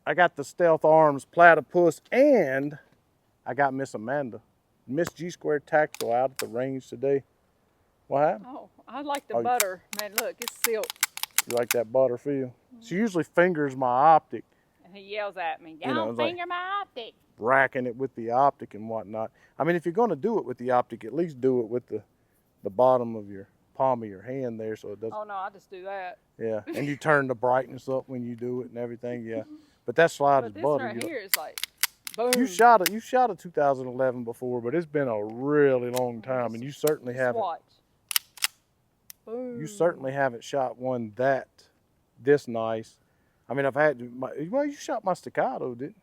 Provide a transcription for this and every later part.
I got the Stealth Arms Platypus, and I got Miss Amanda, Miss G Squared Tactical out at the range today. What happened? Oh, I like the butter. Man, look, it's silk. You like that butter feel? She usually fingers my optic. And he yells at me, You know, don't finger my optic. Racking it with the optic and whatnot. I mean, if you're going to do it with the optic, at least do it with the bottom of your palm of your hand there so it doesn't. Oh, no, I just do that. Yeah, and you turn the brightness up when you do it and everything, yeah. But that slide is But this butter. right here is like, boom. You shot a 2011 before, but it's been a really long time, and you certainly haven't. Watch. Boom. You certainly haven't shot one this nice. I mean, I've had well, you shot my staccato, didn't you?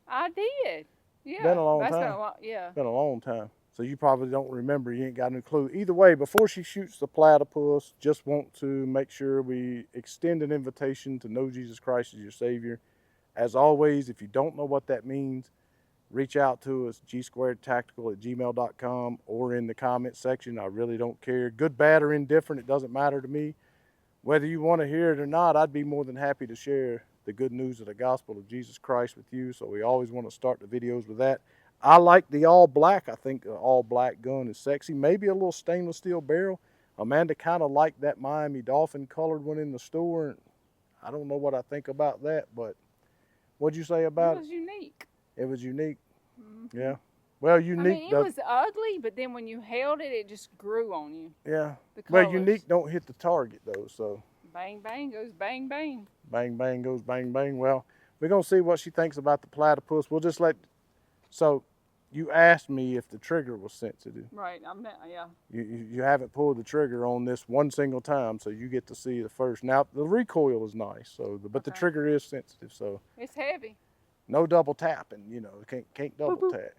I did. Yeah. Been a long time. Been a while, yeah. Been a long time. So you probably don't remember. You ain't got no clue. Either way, before she shoots the platypus, just want to make sure we extend an invitation to know Jesus Christ as your Savior. As always, if you don't know what that means, reach out to us, gsquaredtactical@gmail.com, or in the comment section. I really don't care. Good, bad, or indifferent, it doesn't matter to me. Whether you want to hear it or not, I'd be more than happy to share the good news of the gospel of Jesus Christ with you. So we always want to start the videos with that. I like the all black. I think the all black gun is sexy. Maybe a little stainless steel barrel. Amanda kind of liked that Miami Dolphin colored one in the store. I don't know what I think about that, but what'd you say about it? It was unique. It was unique. Mm-hmm. Yeah. Well, unique. I mean, it was ugly, but then when you held it, it just grew on you. Yeah. Well, unique don't hit the target though, so. Bang, bang goes bang, bang. Bang, bang goes bang, bang. Well, we're going to see what she thinks about the platypus. We'll just so you asked me if the trigger was sensitive. Right, yeah. You haven't pulled the trigger on this one single time, so you get to see the first. Now, the recoil is nice, but the trigger is sensitive, so. It's heavy. No double tapping, can't double boop, boop. tap.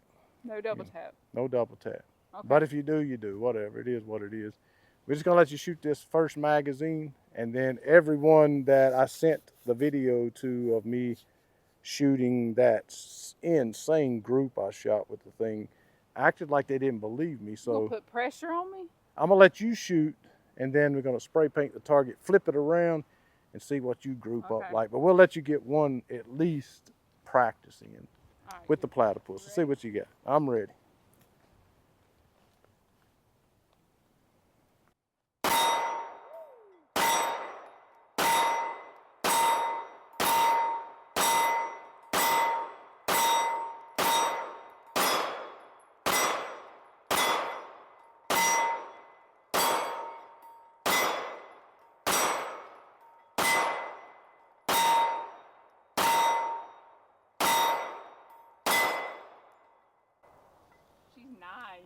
No double tap. No double tap. Okay. But if you do, you do. Whatever, it is what it is. We're just going to let you shoot this first magazine, and then everyone that I sent the video to of me shooting that insane group I shot with the thing acted like they didn't believe me. So you'll put pressure on me? I'm going to let you shoot, and then we're going to spray paint the target, flip it around, and see what you group up like. But we'll let you get one at least practicing with the platypus. Let's see what you got. I'm ready. She's nice.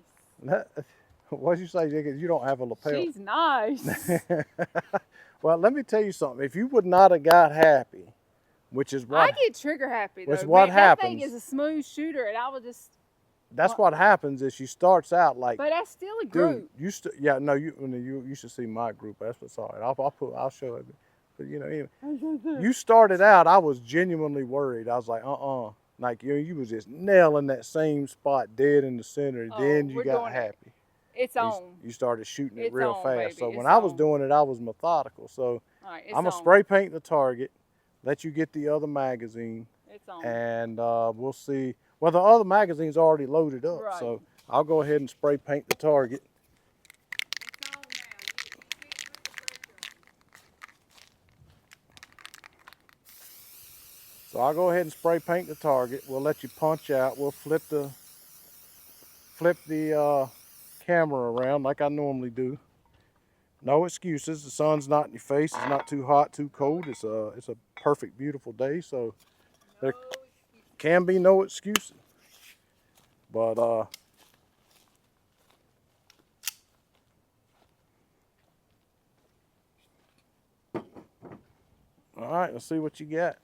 What'd you say, Jake? You don't have a lapel. She's nice. Well, let me tell you something. If you would not have got happy, which is what I get trigger happy though. Which what happens? That thing is a smooth shooter, and I will just. That's what happens is she starts out like. But that's still a group. Dude, you should see my group. That's what's all right. I'll show it. But anyway, you started out. I was genuinely worried. I was like, like you was just nailing that same spot dead in the center. Then you got happy. It's on. You started shooting it real fast. Baby. So when I was doing it, I was methodical. So I'm gonna spray paint the target, let you get the other magazine. It's on. And we'll see. Well, the other magazine's already loaded up, so I'll go ahead and spray paint the target. It's on now. So I'll go ahead and spray paint the target. We'll let you punch out. We'll flip the camera around like I normally do. No excuses. The sun's not in your face. It's not too hot, too cold. It's a perfect, beautiful day. So there can be no excuses. But all right, let's see what you got.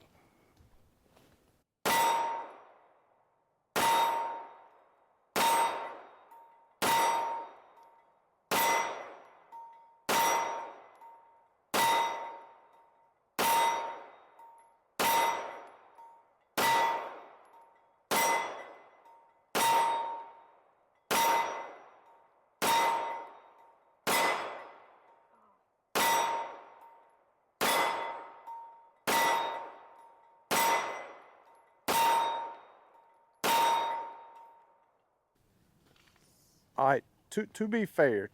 All right. To be fair,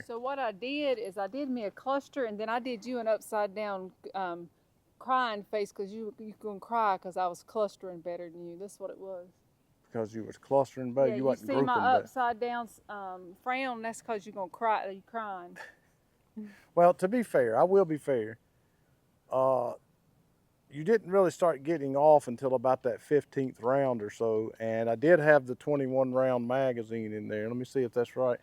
So what I did is I did me a cluster, and then I did you an upside down crying face because you gonna cry because I was clustering better than you. That's what it was. because you was clustering better, Yeah, you you wasn't see my grouping better. upside down frown. That's because you're gonna cry. You crying. Well, to be fair, I will be fair. Uh, you didn't really start getting off until about that 15th round or so, and I did have the 21 round magazine in there. Let me see if that's right.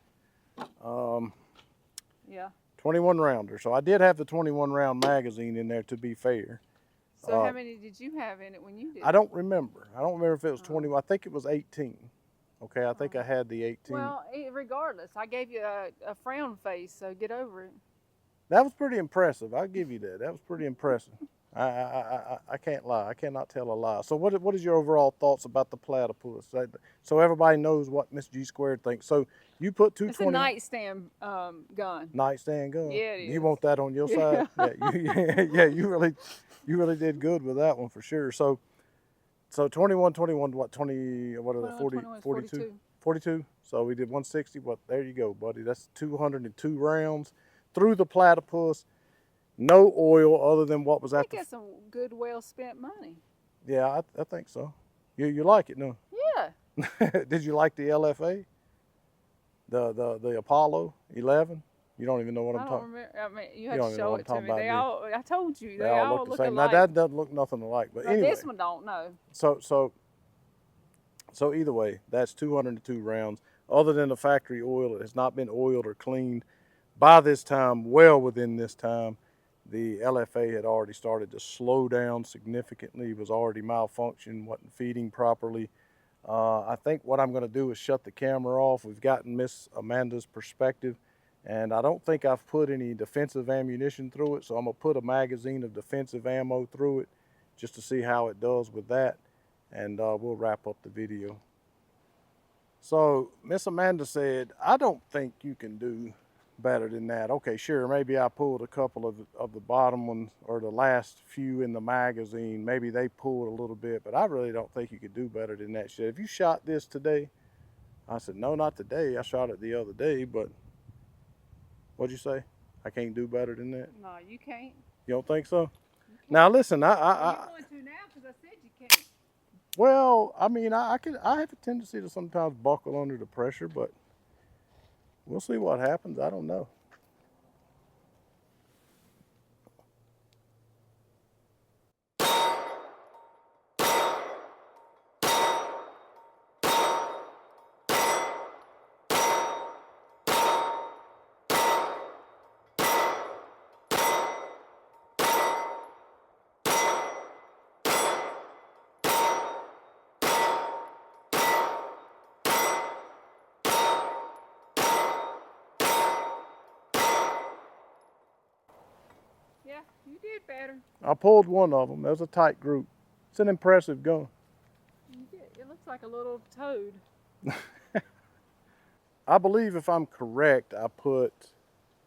Yeah. 21 rounder. So I did have the 21 round magazine in there, to be fair. So how many did you have in it when you did I it? don't remember. I don't remember if it was 20. I think it was 18. Okay, I think I had the 18. Well, regardless, I gave you a frown face, so get over it. That was pretty impressive. I'll give you that. That was pretty impressive. I can't lie. I cannot tell a lie. So what is your overall thoughts about the platypus? So everybody knows what Miss G Squared thinks. So you put It's a 220 nightstand gun. nightstand gun. Yeah, it You is. want that on your side? Yeah, you really did good with that one for sure. So 21, what 20, what are they, 40, 42? 42. So we did 160. What, there you go, buddy. That's 202 rounds through the platypus. No oil other than what was I at think the. that's some good, well spent money. Yeah, I think so. You like it, no? Yeah. Did you like the LFA? The Apollo 11? You don't even know what I'm I don't talking. remember. I mean, you You have don't to even know show what I'm it to talking me. about, They do you? all. I told you. They all look the same. Now alike. that doesn't look nothing alike, but Now, anyway. this one don't know. So either way, that's 202 rounds. Other than the factory oil, it has not been oiled or cleaned. By this time, well within this time, the LFA had already started to slow down significantly, was already malfunctioned, wasn't feeding properly. I think what I'm going to do is shut the camera off. We've gotten Miss Amanda's perspective, and I don't think I've put any defensive ammunition through it, so I'm going to put a magazine of defensive ammo through it just to see how it does with that, and we'll wrap up the video. So Miss Amanda said, I don't think you can do better than that. Okay, sure, maybe I pulled a couple of the bottom ones or the last few in the magazine. Maybe they pulled a little bit, but I really don't think you could do better than that shit. If you shot this today, I said, no, not today. I shot it the other day, but what'd you say? I can't do better than that? No, you can't. You don't think so? Now listen, You're going to now because I said you can't. well, I mean, I have a tendency to sometimes buckle under the pressure, but we'll see what happens. I don't know. Yeah, you did better. I pulled one of them. That was a tight group. It's an impressive gun. You did. It looks like a little toad. I believe if I'm correct, I put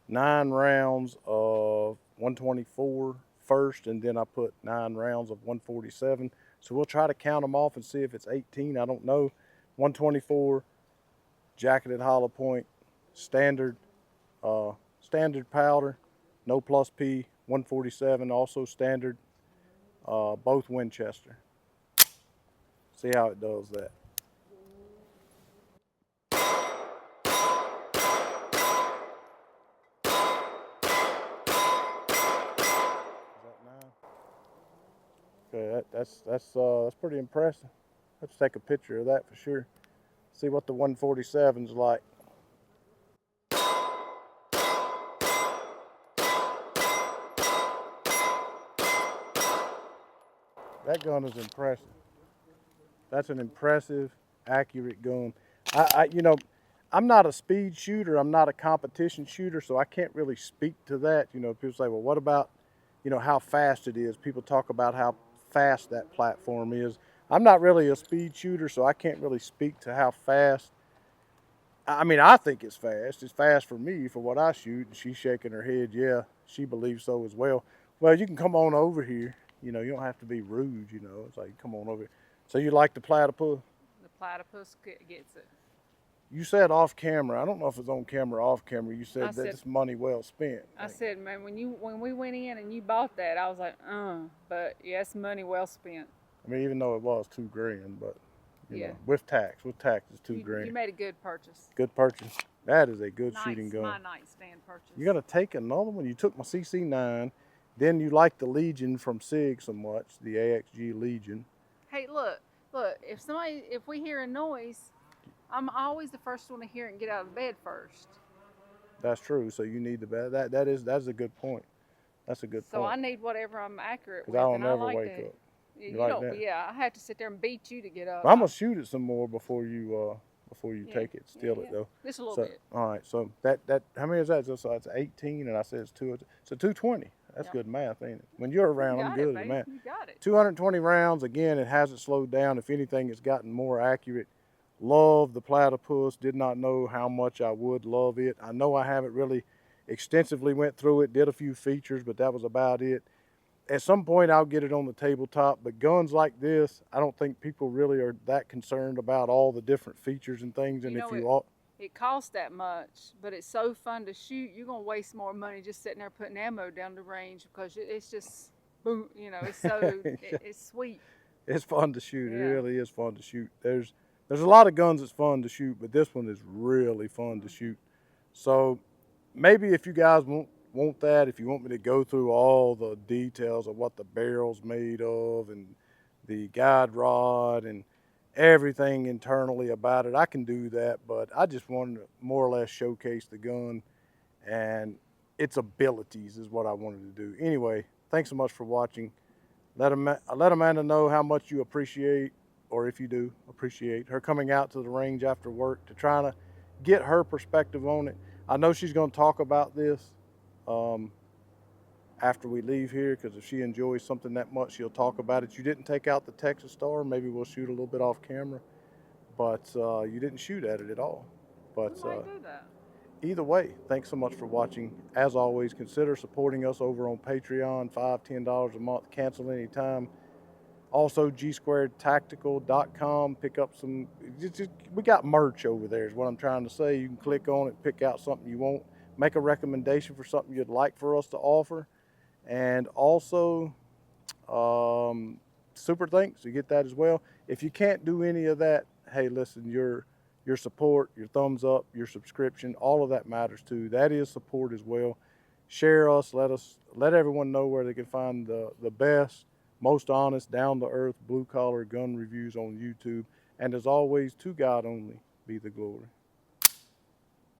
9 rounds of 124 first, and then I put 9 rounds of 147. So we'll try to count them off and see if it's 18. I don't know. 124, jacketed hollow point, standard powder, no plus P. 147, also standard, both Winchester. See how it does that. Okay, that's pretty impressive. Let's take a picture of that for sure. See what the 147's like. That gun is impressive. That's an impressive, accurate gun. I'm not a speed shooter. I'm not a competition shooter, so I can't really speak to that. People say, well, what about, how fast it is? People talk about how fast that platform is. I'm not really a speed shooter, so I can't really speak to how fast. I mean, I think it's fast. It's fast for me for what I shoot. And she's shaking her head. Yeah, she believes so as well. Well, you can come on over here. You don't have to be rude. It's like, come on over here. So you like the platypus? The platypus gets it. you said off camera. I don't know if it's on camera or off camera. You said that's money well spent. I said, man, when we went in and you bought that, I was like, but yes, money well spent. I mean, even though it was $2,000, but you know, with tax is $2,000. You made a good purchase. Good purchase. That is a good shooting gun. My nightstand purchase. You're gonna take another one. You took my CC9, then you like the Legion from SIG so much, the AXG Legion. Hey, look, if we hear a noise, I'm always the first one to hear it and get out of bed first. That's true. So you need the bed. That's a good point. That's a good point. So I need whatever I'm accurate with. Because I don't never wake up. You don't. Yeah, I have to sit there and beat you to get up. I'm gonna shoot it some more before you take it. Steal it though. Just a little bit. All right. So that how many is that? So it's 18, and I said it's 2. So 220. That's good math, ain't it? When you're around, I'm good at math. You got it. 220 rounds. Again, it hasn't slowed down. If anything, it's gotten more accurate. Love the Platypus. Did not know how much I would love it. I know I haven't really extensively went through it. Did a few features, but that was about it. At some point, I'll get it on the tabletop. But guns like this, I don't think people really are that concerned about all the different features and things. And it costs that much, but it's so fun to shoot. You're gonna waste more money just sitting there putting ammo down the range because it's just boom. You know, it's so it's sweet. It's fun to shoot. Yeah. It really is fun to shoot. There's a lot of guns that's fun to shoot, but this one is really fun to shoot. So maybe if you guys want that, if you want me to go through all the details of what the barrel's made of and the guide rod and everything internally about it, I can do that, but I just wanted to more or less showcase the gun and its abilities is what I wanted to do. Anyway, thanks so much for watching. Let Amanda know how much you appreciate, or if you do appreciate her coming out to the range after work to try to get her perspective on it. I know she's going to talk about this after we leave here, because if she enjoys something that much, she'll talk about it. You didn't take out the Texas Star. Maybe we'll shoot a little bit off camera, but you didn't shoot at it at all. But we might do that. Either way, thanks so much for watching. As always, consider supporting us over on Patreon, $5, $10 a month, cancel anytime. Also, gsquaredtactical.com. Pick up some, we got merch over there is what I'm trying to say. You can click on it, pick out something you want, make a recommendation for something you'd like for us to offer. And also, super thanks, you get that as well. If you can't do any of that, hey, listen, your support, your thumbs up, your subscription, all of that matters too. That is support as well. Share us, let everyone know where they can find the best, most honest, down-to-earth, blue-collar gun reviews on YouTube. And as always, to God only be the glory.